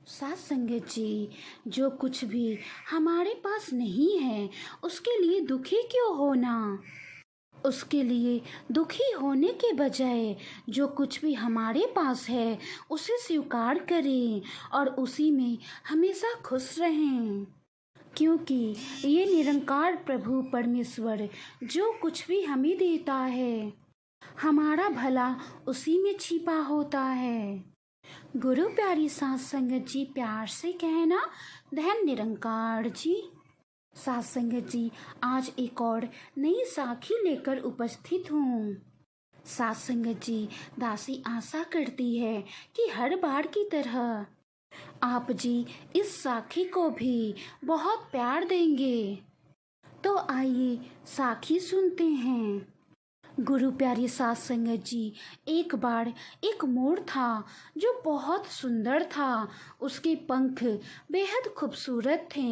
साथ संगत जी, जो कुछ भी हमारे पास नहीं है उसके लिए दुखी क्यों होना। उसके लिए दुखी होने के बजाय जो कुछ भी हमारे पास है उसे स्वीकार करें और उसी में हमेशा खुश रहें, क्योंकि ये निरंकार प्रभु परमेश्वर जो कुछ भी हमें देता है हमारा भला उसी में छिपा होता है। गुरु प्यारी साथ संगत जी, प्यार से कहना धन निरंकार जी। साथ संगत जी, आज एक और नई साखी लेकर उपस्थित हूँ। साथ संगत जी, दासी आशा करती है कि हर बार की तरह आप जी इस साखी को भी बहुत प्यार देंगे। तो आइए साखी सुनते हैं। गुरु प्यारी साथ संगत जी, एक बार एक मोर था जो बहुत सुंदर था। उसके पंख बेहद खूबसूरत थे।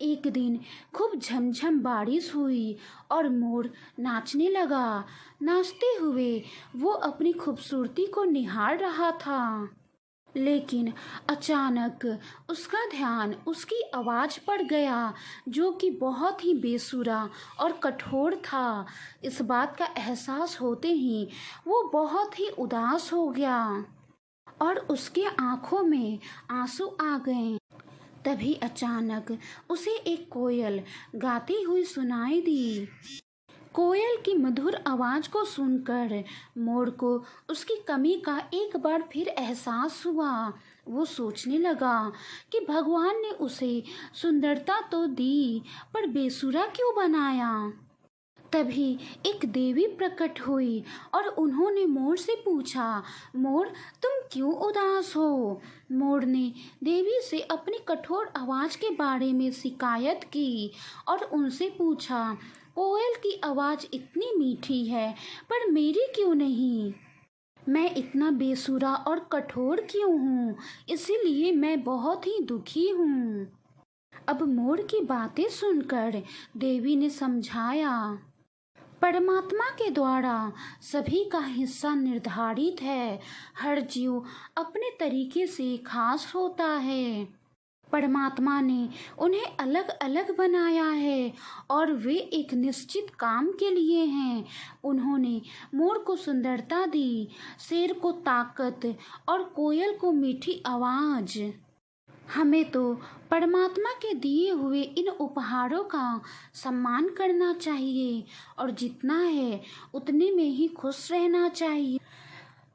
एक दिन खूब झमझम बारिश हुई और मोर नाचने लगा। नाचते हुए वो अपनी खूबसूरती को निहार रहा था, लेकिन अचानक उसका ध्यान उसकी आवाज़ पर गया जो कि बहुत ही बेसुरा और कठोर था। इस बात का एहसास होते ही वो बहुत ही उदास हो गया और उसके आंखों में आंसू आ गए। तभी अचानक उसे एक कोयल गाती हुई सुनाई दी। कोयल की मधुर आवाज को सुनकर मोर को उसकी कमी का एक बार फिर एहसास हुआ। वो सोचने लगा कि भगवान ने उसे सुंदरता तो दी पर बेसुरा क्यों बनाया। तभी एक देवी प्रकट हुई और उन्होंने मोर से पूछा, मोर तुम क्यों उदास हो। मोर ने देवी से अपनी कठोर आवाज के बारे में शिकायत की और उनसे पूछा, कोयल की आवाज इतनी मीठी है पर मेरी क्यों नहीं। मैं इतना बेसुरा और कठोर क्यों हूँ, इसीलिए मैं बहुत ही दुखी हूँ। अब मोर की बातें सुनकर देवी ने समझाया, परमात्मा के द्वारा सभी का हिस्सा निर्धारित है। हर जीव अपने तरीके से खास होता है। परमात्मा ने उन्हें अलग अलग बनाया है और वे एक निश्चित काम के लिए हैं। उन्होंने मोर को सुंदरता दी, शेर को ताकत और कोयल को मीठी आवाज। हमें तो परमात्मा के दिए हुए इन उपहारों का सम्मान करना चाहिए और जितना है उतने में ही खुश रहना चाहिए।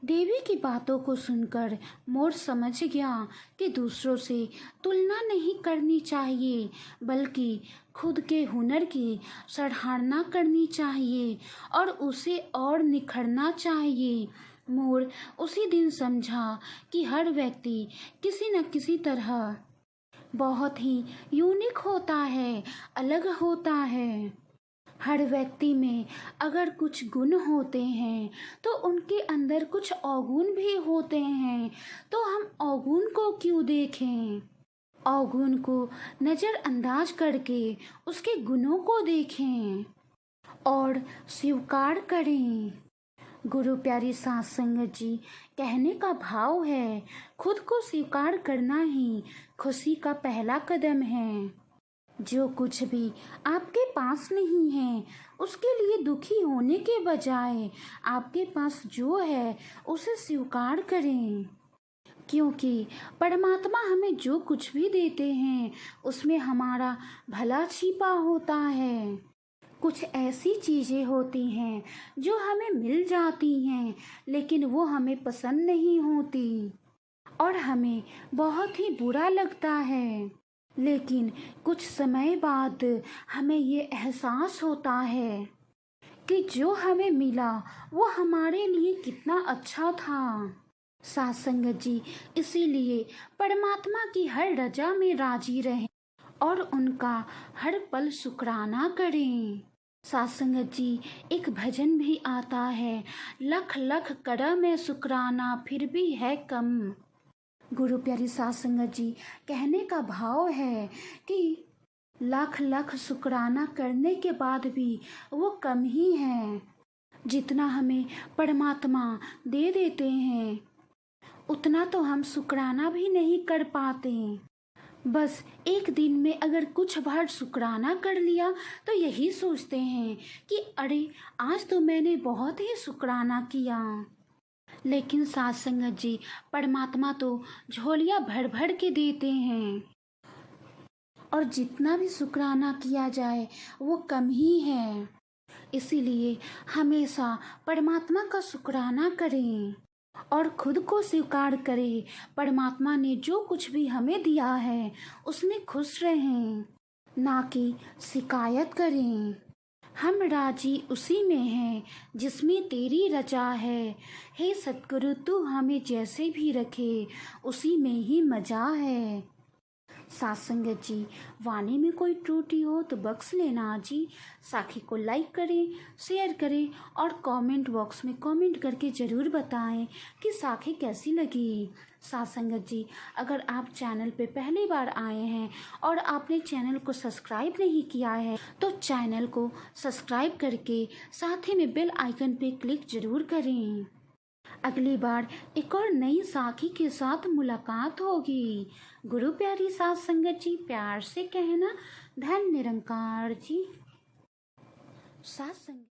देवी की बातों को सुनकर मोर समझ गया कि दूसरों से तुलना नहीं करनी चाहिए, बल्कि खुद के हुनर की सराहना करनी चाहिए और उसे और निखरना चाहिए। मोर उसी दिन समझा कि हर व्यक्ति किसी न किसी तरह बहुत ही यूनिक होता है, अलग होता है। हर व्यक्ति में अगर कुछ गुण होते हैं तो उनके अंदर कुछ अवगुण भी होते हैं, तो हम अवगुण को क्यों देखें। अवगुण को नज़रअंदाज करके उसके गुणों को देखें और स्वीकार करें। गुरु प्यारी साथ संगत जी, कहने का भाव है, खुद को स्वीकार करना ही खुशी का पहला कदम है। जो कुछ भी आपके पास नहीं है उसके लिए दुखी होने के बजाय आपके पास जो है उसे स्वीकार करें, क्योंकि परमात्मा हमें जो कुछ भी देते हैं उसमें हमारा भला छिपा होता है। कुछ ऐसी चीज़ें होती हैं जो हमें मिल जाती हैं लेकिन वो हमें पसंद नहीं होती और हमें बहुत ही बुरा लगता है, लेकिन कुछ समय बाद हमें ये एहसास होता है कि जो हमें मिला वो हमारे लिए कितना अच्छा था। साथ संगत जी, इसीलिए परमात्मा की हर रजा में राजी रहें और उनका हर पल शुक्राना करें। साथ संगत जी, एक भजन भी आता है, लख लख करा मैं शुक्राना फिर भी है कम। गुरु प्यारी साथ संगत जी, कहने का भाव है कि लाख लाख शुक्राना करने के बाद भी वो कम ही है। जितना हमें परमात्मा दे देते हैं उतना तो हम शुक्राना भी नहीं कर पाते। बस एक दिन में अगर कुछ बार शुक्राना कर लिया तो यही सोचते हैं कि अरे आज तो मैंने बहुत ही शुक्राना किया। लेकिन साथ संगत जी, परमात्मा तो झोलियाँ भर भर के देते हैं और जितना भी शुक्राना किया जाए वो कम ही है। इसीलिए हमेशा परमात्मा का शुक्राना करें और खुद को स्वीकार करें। परमात्मा ने जो कुछ भी हमें दिया है उसमें खुश रहें, ना कि शिकायत करें। हम राजी उसी में हैं जिसमें तेरी रजा है। हे सतगुरु, तू हमें जैसे भी रखे उसी में ही मजा है। साथ संगत जी, वाणी में कोई त्रुटि हो तो बख्श लेना जी। साखी को लाइक करें, शेयर करें और कमेंट बॉक्स में कमेंट करके ज़रूर बताएं कि साखी कैसी लगी। साथ संगत जी, अगर आप चैनल पे पहली बार आए हैं और आपने चैनल को सब्सक्राइब नहीं किया है तो चैनल को सब्सक्राइब करके साथ ही में बेल आइकन पे क्लिक ज़रूर करें। अगली बार एक और नई साखी के साथ मुलाकात होगी। गुरु प्यारी साथ संगत जी, प्यार से कहना धन निरंकार जी। साथ संगत